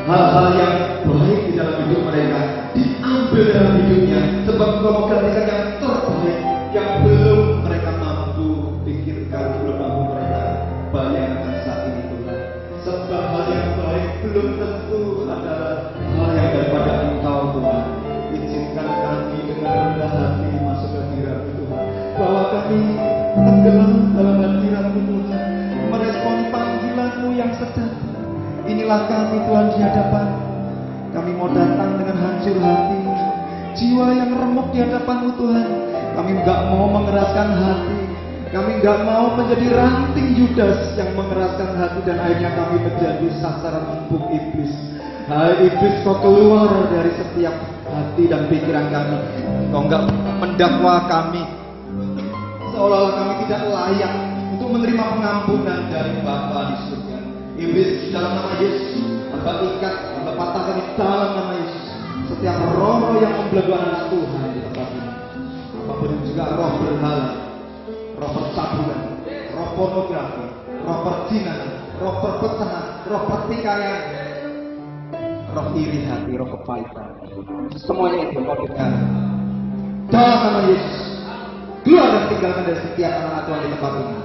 hal-hal yang baik di dalam hidup mereka diambil dalam hidupnya, sebab Engkau menggantikan yang terbaik yang belum mereka mampu pikirkan, belum mampu mereka bayangkan saat ini Tuhan. Sebab hal yang baik belum tentu adalah hal yang daripada Engkau Tuhan. Izinkan kami dengan rendah hati masuk ke hadirat-Mu Tuhan, bahwa kami tenggelam dalam hadirat-Mu Tuhan, merespon panggilan-Mu yang sejati. Inilah kami Tuhan di hadapan. Kami mau datang dengan hancur hati, jiwa yang remuk di hadapan-Mu Tuhan. Kami enggak mau mengeraskan hati, kami enggak mau menjadi ranting Yudas yang mengeraskan hati dan akhirnya kami menjadi sasaran empuk iblis. Hai iblis, Kau keluar dari setiap hati dan pikiran kami. Kau enggak mendakwa kami seolah-olah kami tidak layak untuk menerima pengampunan dari Bapa di surga. Iblis, dalam nama Yesus, Amba ikat, Amba patahkan di dalam nama Yesus setiap roh yang membelenggu anak Tuhan di tempat ini. Apapun juga roh berhala, roh percabulan, roh pornografi, roh perzinahan, roh perpecahan, roh pertikaian, roh iri hati, roh kepahitan, semuanya itu kau dengar dalam nama Yesus. Keluar dan tinggalkan dari setiap anak Tuhan di tempat ini.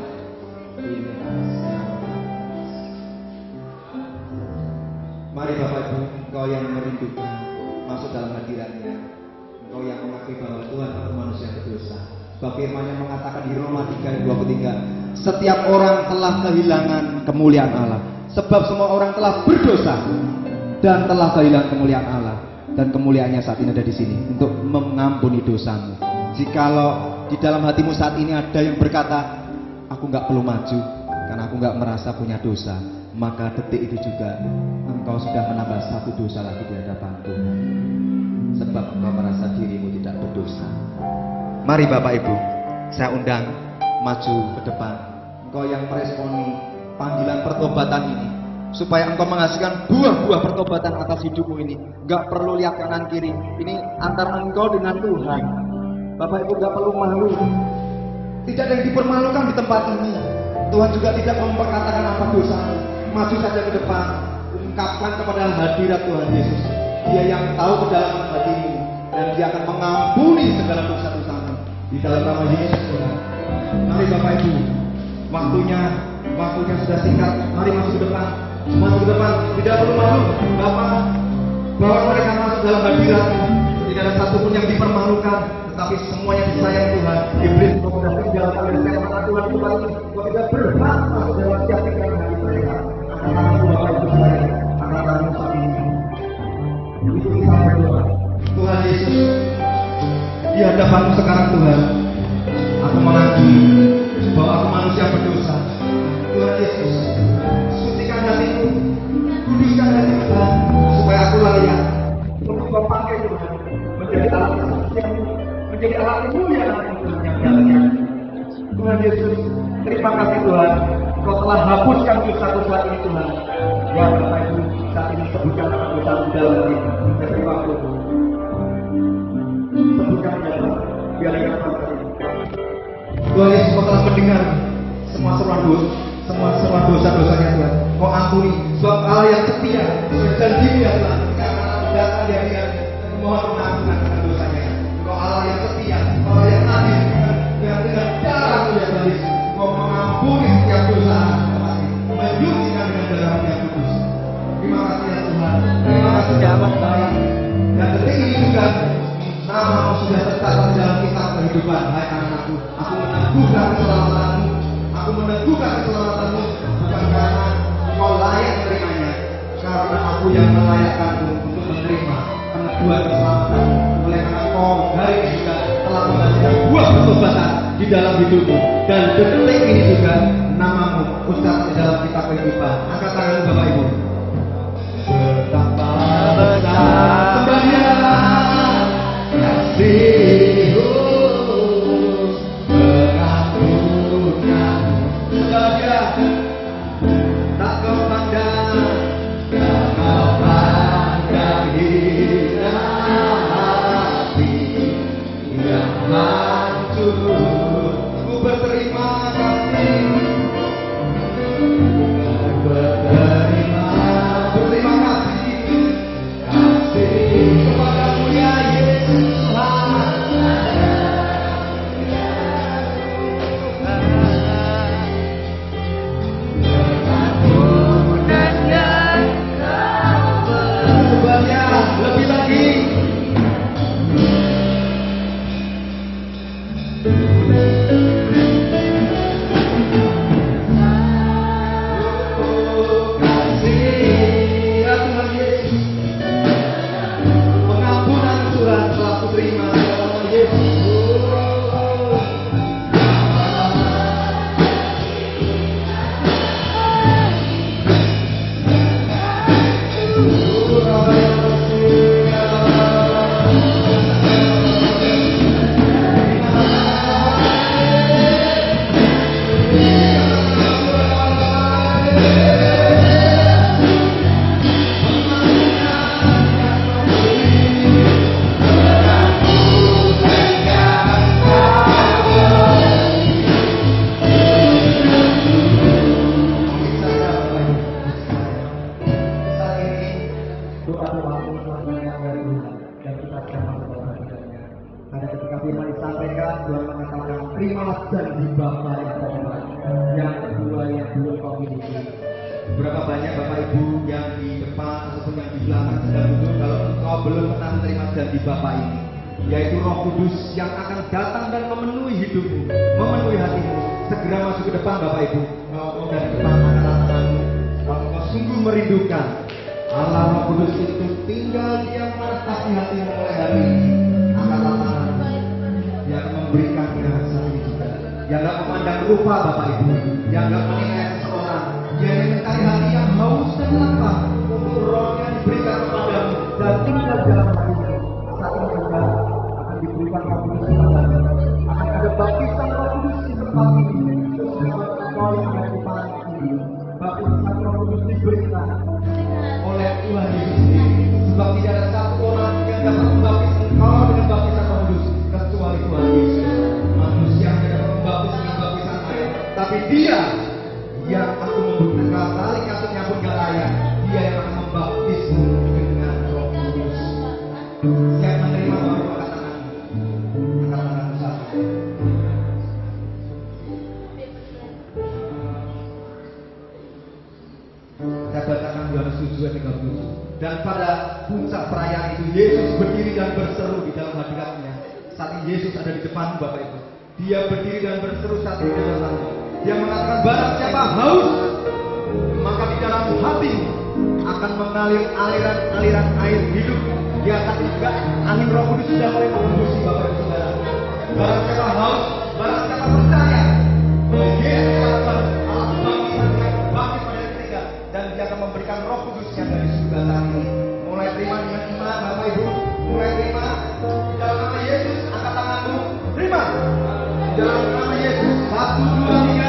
Mari Bapak Ibu, Engkau yang merindukan masuk dalam hadirat-Nya, Engkau yang mengakui bahwa Tuhan adalah manusia berdosa. Sebab firman-Nya mengatakan di Roma 3:23, setiap orang telah kehilangan kemuliaan Allah. Sebab semua orang telah berdosa dan telah kehilangan kemuliaan Allah. Dan kemuliaannya saat ini ada di sini untuk mengampuni dosamu. Jikalau di dalam hatimu saat ini ada yang berkata, aku nggak perlu maju karena aku nggak merasa punya dosa, maka detik itu juga engkau sudah menambah satu dosa lagi di hadapan Tuhan. Sebab engkau merasa dirimu tidak berdosa. Mari Bapak Ibu, saya undang maju ke depan. Engkau yang meresponi panggilan pertobatan ini, supaya engkau menghasilkan buah-buah pertobatan atas hidupmu ini. Gak perlu lihat kanan kiri. Ini antara engkau dengan Tuhan. Bapak Ibu gak perlu malu. Tidak ada yang dipermalukan di tempat ini. Tuhan juga tidak memperkatakan apa dosamu. Maju saja ke depan, ungkapkan kepada hadirat Tuhan Yesus. Dia yang tahu kedalaman hatimu, dan Dia akan mengampuni segala dosa-dosamu di dalam nama Yesus Tuhan. Mari Bapak Ibu, waktunya sudah singkat. Mari masuk ke depan. Masuk ke depan, tidak perlu malu. Bapak bawa mereka masuk dalam hadirat. Tidak ada satupun yang dipermalukan, tetapi semuanya disayang Tuhan. Iblis kau sudah tinggalkan dari setiap mata Tuhan Tuhan ini. Kau tidak berhak masuk dalam setiap pikiran hati mereka. Akan Bapak Ibu saya, akan saat ini. Ikuti saya Tuhan. Tuhan Yesus, di hadapanmu sekarang Tuhan, aku mengakui bahwa aku manusia berdosa. Tuhan Yesus, sucikan hatiku, kuduskan hati Tuhan, supaya aku layak untuk Kau pakai Tuhan, menjadi alat kesaksian-Mu, menjadi alat kemuliaan Tuhan yang nyata. Tuhan Yesus, terima kasih Tuhan, Kau telah hapuskan dosa-dosa ini Tuhan. Ya Bapak Ibu, saat ini sebutkan dosa di dalam hati. Terima kasih Tuhan. Sebutkan ya Tuhan, biar yang pasti. Tuhan Yesus, Kau telah mendengar semua seruan dosa-dosanya Tuhan. Kau ampuni, sebab Allah yang setia, berjanji ya Tuhan, karena datang dia mohon pengampunan akan dosanya. Kau Allah yang setia, Allah yang adil, yang dengan darah-Mu ya Tuhan Yesus, Kau mengampuni setiap dosa, menyucikan dengan darah yang kudus. Terima kasih ya Tuhan, terima kasih ya Allah. Dan detik ini juga nama-Mu sudah tercatat dalam kitab kehidupan. Hai anak-anakku, aku meneguhkan keselamatan-Mu. Aku meneguhkan keselamatan-Mu bukan karena Kau layak menerimanya, karena aku yang melayakkanmu untuk menerima peneguhan keselamatan. Oleh karena Kau hari ini juga telah menghasilkan buah pertobatan di dalam hidupmu, dan detik ini juga nama-Mu tercatat di dalam kitab kehidupan. Angkat tanganmu Bapak Ibu. Betapa besar sembahyang kasih-Mu. Berterima kasih janji Bapa yang terbaik, yang kedua yang belum kau miliki. Berapa banyak Bapak Ibu yang di depan ataupun yang di belakang sedang duduk, kalau engkau belum pernah menerima janji Bapa ini, yaitu Roh Kudus yang akan datang dan memenuhi hidupmu, memenuhi hatimu. Segera masuk ke depan Bapak Ibu, ngomong dari depan tanganmu. Kalau engkau sungguh merindukan Allah Roh Kudus itu tinggal diam menetap di hatimu mulai hari ini, angkat tangan. Dia akan memberikan rasa ini juga. Yang gak memandang rupa Bapak Ibu, yang gak menilai seseorang, yang mencari hati yang haus dan lapar untuk roh yang diberikan kepadamu dan tinggal dalam hatimu. Saat ini juga akan diberikan Roh Kudus kepadamu. Akan ada baptisan Roh Kudus di tempat ini. Bersama engkau yang ada di depan ini, baptisan Roh Kudus diberikan oleh Tuhan Yesus sendiri. Sebab tidak ada satu orang yang dapat membaptis engkau dengan baptisan Roh Kudus kecuali Tuhan Yesus. Manusia yang dapat membaptis dengan baptisan air, tapi Dia yang aku membutuhkan tali kasutnya pun gak layak. Dia yang akan membaptismu dengan Roh Kudus. Siap menerima Bapak Ibu, angkat tanganmu. Angkat tanganmu satu. Saya bacakan Yohanes 7 ayat 37. Dan pada puncak perayaan itu Yesus berdiri dan berseru di dalam hadiratnya. Saat ini Yesus ada di depan Bapak Ibu. Dia berdiri dan berseru saat ini di dalammu. Dia mengatakan, barang siapa haus, maka di dalam hatimu akan mengalir aliran-aliran air hidup. Dia akan juga angin Roh Kudus sudah mulai mengembusi Bapak Ibu Saudara. Barang siapa haus, barang siapa percaya bahwa Yesus akan bangkit pada hari ketiga, dan Dia akan memberikan Roh Kudusnya dari surga saat ini. Mulai terima dengan iman Bapak Ibu, mulai terima di dalam nama Yesus. Angkat tanganmu, terima di dalam nama Yesus. 1, 2, 3.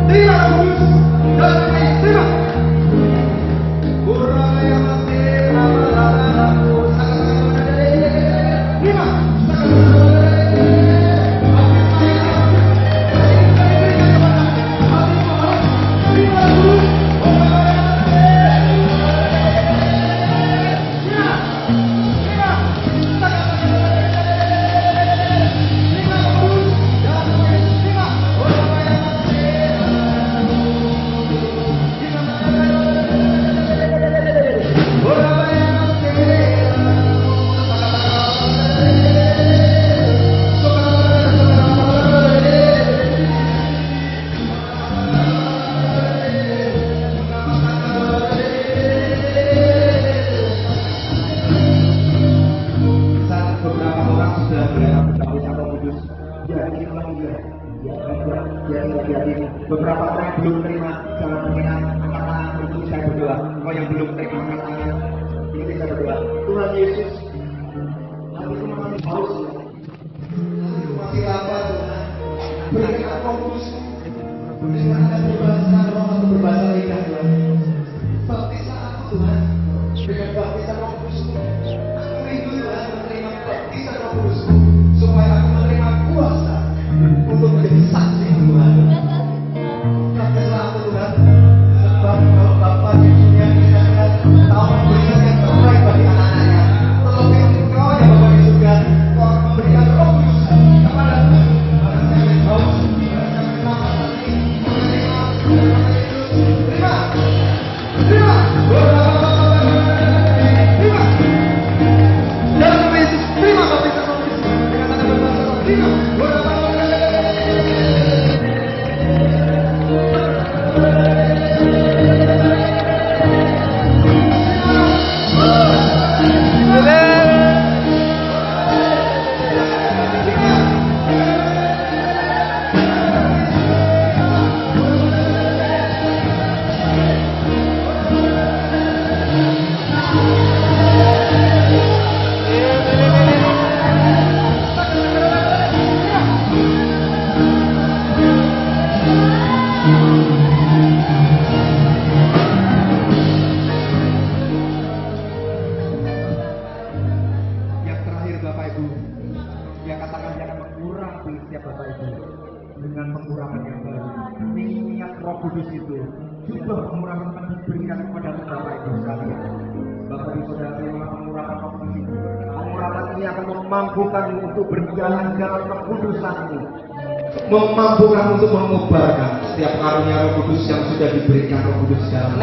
Terima Roh Kudus dan terima. Buraya mati nama terima. Beberapa orang yang belum terima, jangan menghina, angkat tangan untuk saya berdoa. Kau yang belum terima, angkat tangan. Ini saya berdoa. Tuhan Yesus, hatiku masih haus, hatiku masih lapar Tuhan. Berikan Roh Kudus, berikan ada berbahasa roh atau berbahasa lidah Tuhan. Baptislah aku Tuhan, dengan baptisan Roh Kudus. Aku rindu Tuhan menerima baptisan Roh Kudus, supaya aku menerima kuasa untuk menjadi saksi Tuhan. Baptislah aku Tuhan, sebab kalau Bapa di dunia ini tahu memberikan yang terbaik bagi anak-anaknya. Terlebih Engkau yang Bapa di surga, Kau akan memberikan Roh Kudus kepada barang siapa yang haus, barang siapa yang lapar, terima, terima, terima. Dalam nama Yesus, terima baptisan Roh Kudus. Dengan kata berbahasa, terima. Kudus itu juga pengurangan akan diberikan kepada Bapak Ibu sekalian. Bapak Ibu Saudara, terima pengurangan Roh Kudus itu. Pengurangan ini akan memampukan untuk berjalan dalam kekudusan ini. memampukan untuk mengobarkan setiap karunia Roh Kudus yang sudah diberikan Roh Kudus dalam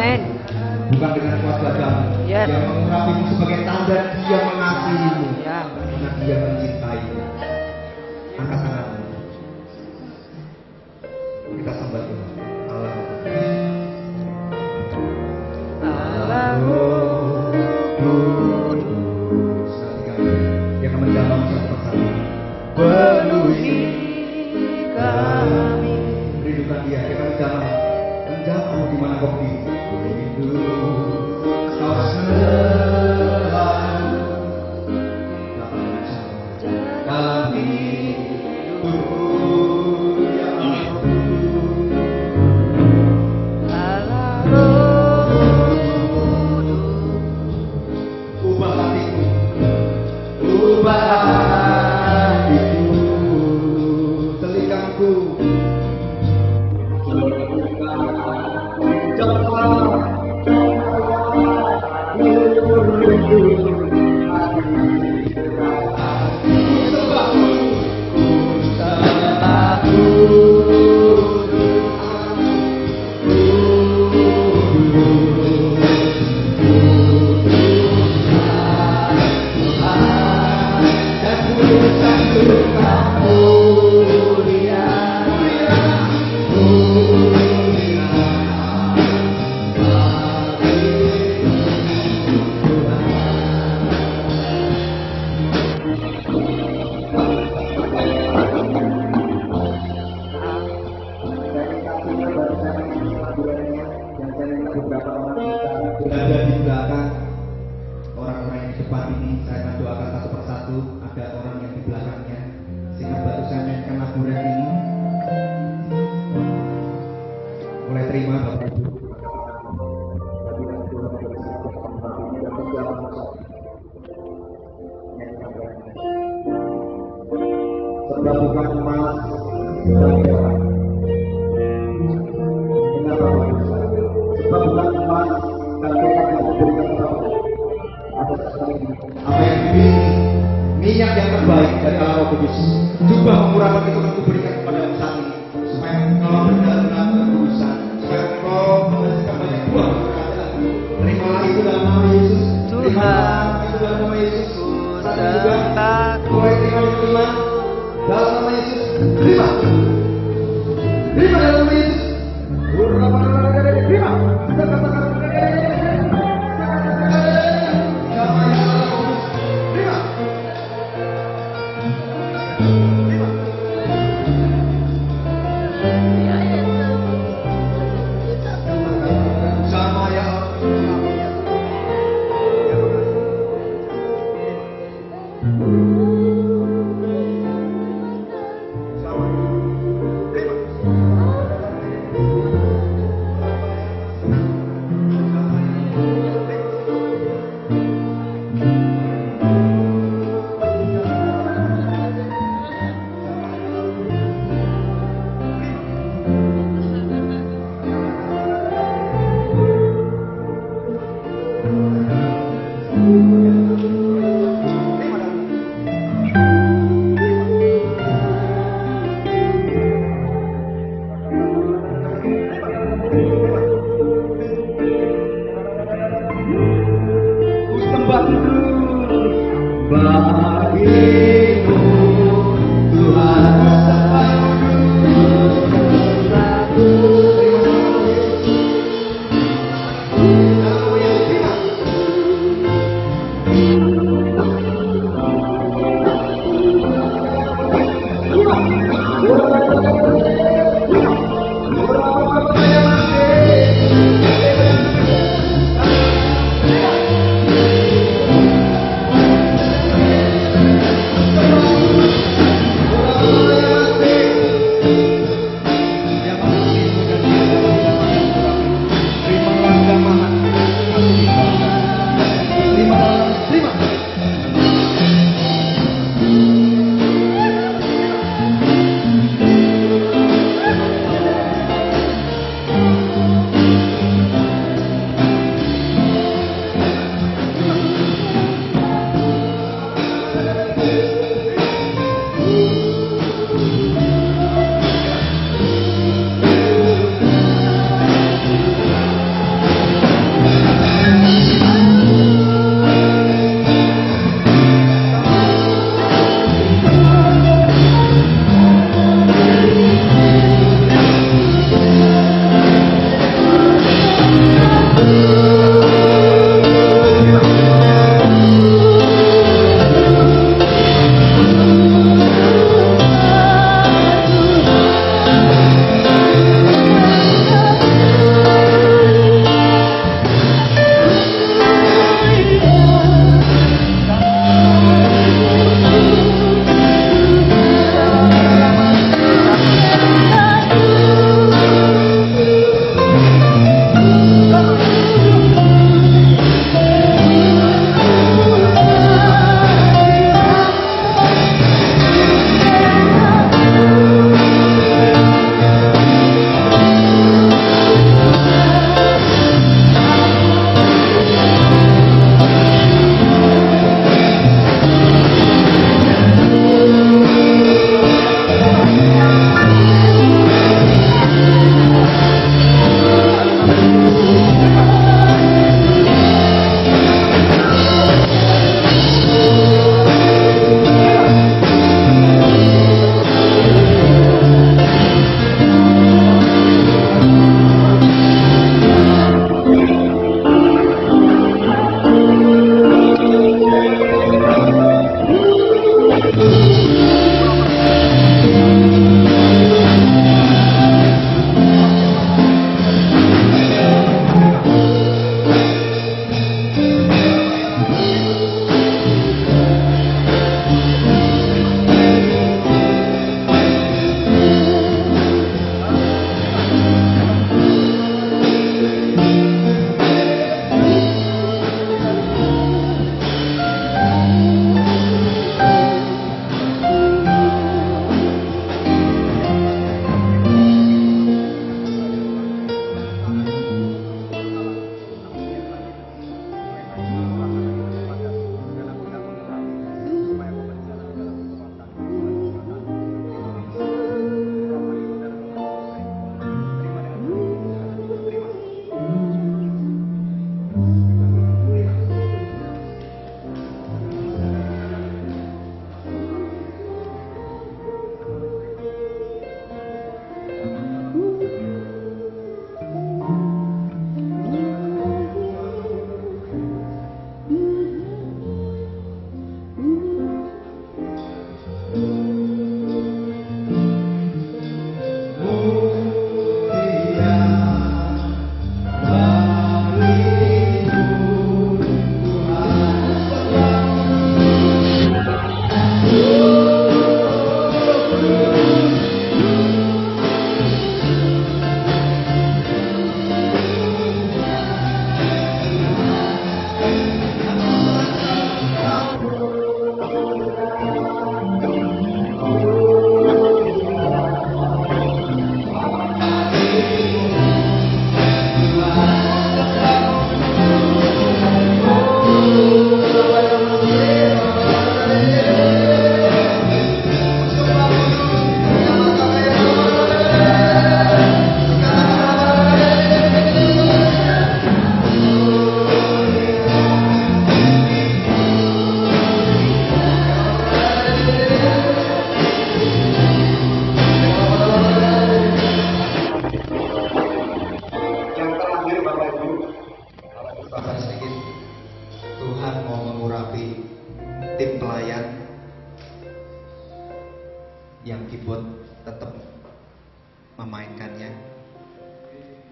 bukan dengan kuasa kami yang mengurapimu sebagai tanda Dia mengasihimu karena Dia mencintaimu. Angkat tanganmu, kita sembah Tuhan. Allah Kudus. Dia akan menjawab satu persatu. Penuhi kami, rindukan Dia. Dia akan menjawab di mana kau rindu. Kau selalu dalam hidupku yang ubah hatiku, ubah hatiku, telingaku, berada di belakang orang-orang yang di depan ini. Saya akan doakan satu persatu. Ada orang yang di belakangnya, sehingga baru saya mainkan lagu rap ini. Mulai terima Bapak Ibu. Sebab bukan emas dan perak. Kenapa Bapak Ibu? Sebab bukan emas dan perak yang diberikan kepada apa yang diberi minyak yang terbaik dari Allah Roh Kudus. Jubah pengurapan itu aku berikan kepada saat ini, supaya engkau benar-benar kekudusan, supaya engkau menghasilkan banyak buah keberkatan. Terimalah itu dalam nama Yesus. Terimalah itu dalam nama Yesus. Saat ini juga boleh terima dalam nama Yesus. Terima dalam nama Yesus. Terima.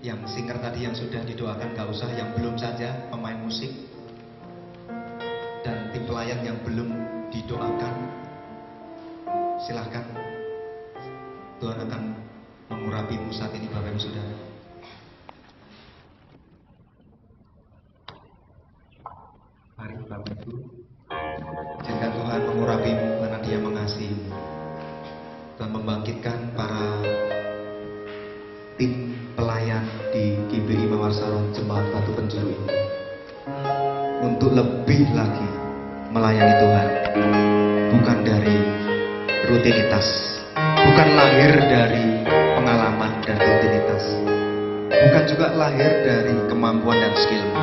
Yang singer tadi yang sudah didoakan gak usah, yang belum saja pemain musik dan tim pelayan yang belum didoakan, silahkan. Tuhan akan mengurapimu saat ini Bapak Ibu Saudara. Mari Bapak Ibu, izinkan Tuhan mengurapimu karena Dia mengasihimu. Tuhan membangkitkan para tim pelayan di GBI Mawarsaro Jemaat Batu Penjuru ini untuk lebih lagi melayani Tuhan, bukan dari rutinitas, bukan lahir dari pengalaman dan rutinitas, bukan juga lahir dari kemampuan dan skillmu,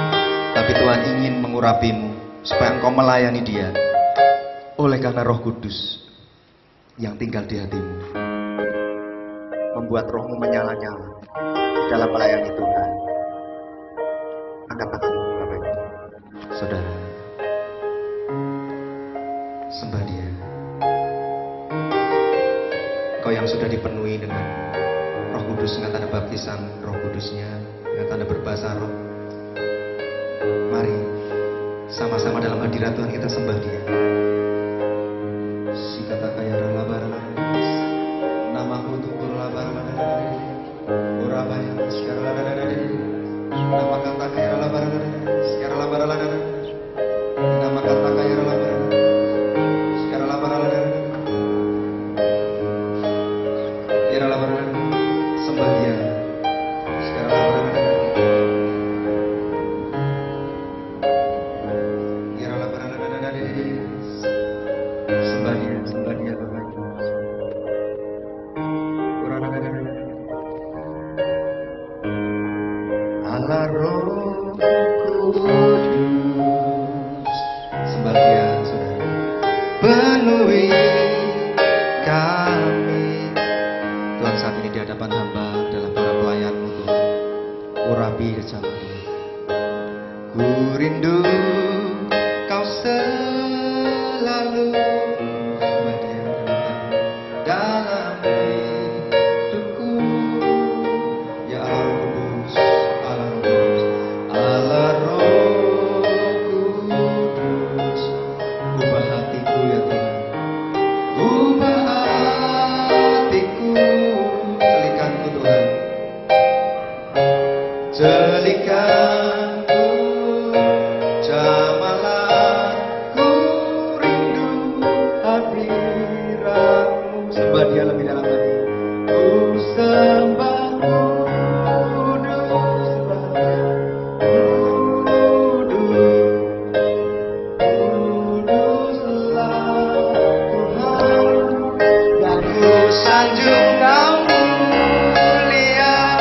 tapi Tuhan ingin mengurapimu supaya engkau melayani Dia oleh karena Roh Kudus yang tinggal di hatimu, membuat rohmu menyala-nyala dalam melayani Tuhan. Angkat tanganmu Bapak Ibu Saudara, sembah Dia. Kau yang sudah dipenuhi dengan Roh Kudus, dengan tanda baptisan Roh Kudusnya, dengan tanda berbahasa roh, mari sama-sama dalam hadirat Tuhan kita sembah Dia. Sikata kaya ralabaran, namaku untuk berlabaran, urabaya sekarang nama kata kaya ralabaran, sekarang labaran, nama kata kaya ralabaran, sekarang labaran, dia ralabaran, sembah Dia, sekarang labaran, dia ralabaran, sembah Dia Bapak Ibu. Allah Roh Kudus, sembah Dia Saudara, penuhi kami. Tuhan, saat ini di hadapan hamba adalah para pelayan-Mu Tuhan, urapi kecamatan Tuhan. Ku rindu Kau selalu, sembah Dia dalam hidupku. Ya Allah Roh Kudus, ubah hatiku ya Tuhan, ubah hatiku, celikanku Tuhan, celikanku, jamalanku, rindu hadirat-Mu. Sembah Dia lebih dalam lagi. Ku sembah sanjung Kau mulia,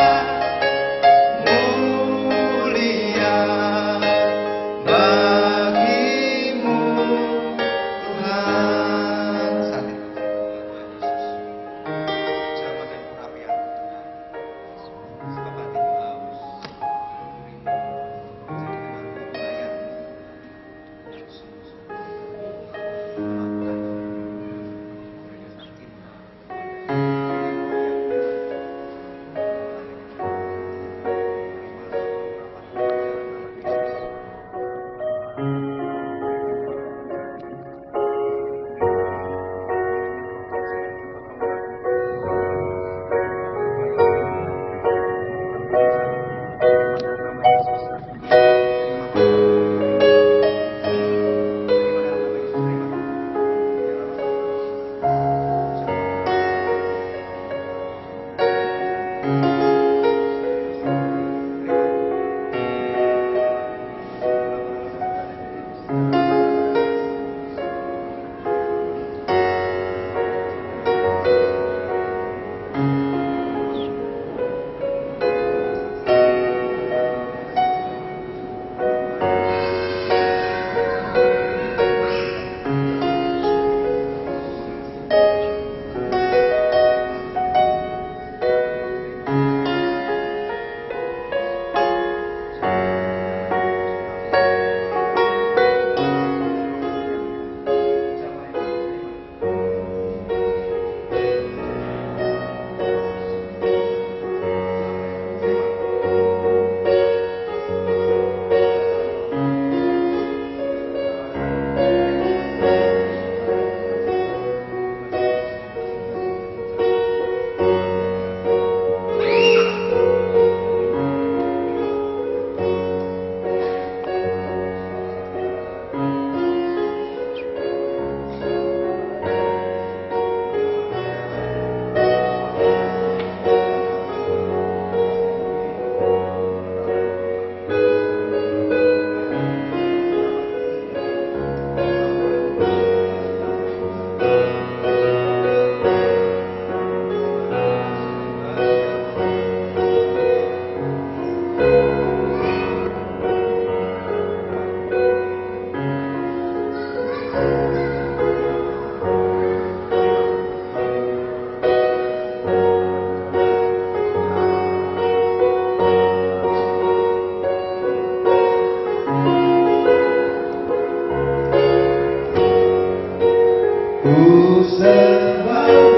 selalu